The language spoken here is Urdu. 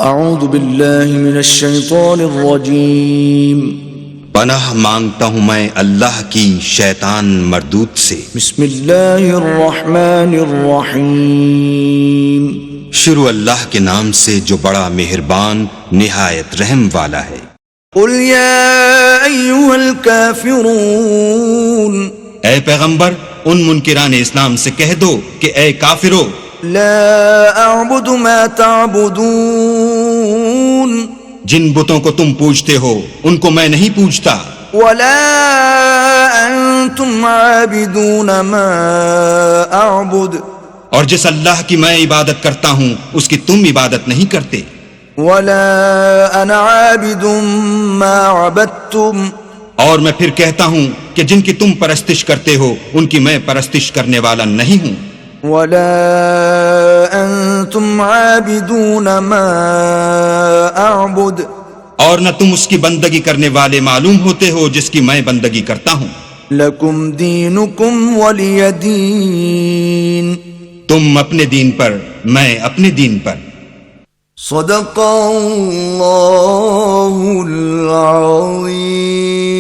اعوذ باللہ من الشیطان الرجیم پناہ مانگتا ہوں میں اللہ کی شیطان مردود سے۔ بسم اللہ الرحمن الرحیم شروع اللہ کے نام سے جو بڑا مہربان نہایت رحم والا ہے۔ قل یا ایھا الکافرون، اے پیغمبر ان منکران اسلام سے کہہ دو کہ اے کافرو، لا اعبد ما تعبدون، جن بتوں کو تم پوجتے ہو ان کو میں نہیں پوجتا، ولا انتم عابدون ما اعبد، اور جس اللہ کی میں عبادت کرتا ہوں اس کی تم عبادت نہیں کرتے، ولا انا عابد ما عبدتم، اور میں پھر کہتا ہوں کہ جن کی تم پرستش کرتے ہو ان کی میں پرستش کرنے والا نہیں ہوں، ولا انتم عابدون ما اعبد، اور نہ تم اس کی بندگی کرنے والے معلوم ہوتے ہو جس کی میں بندگی کرتا ہوں۔ لکم دینکم ولی دین، تم اپنے دین پر میں اپنے دین پر۔ صدق اللہ العظیم۔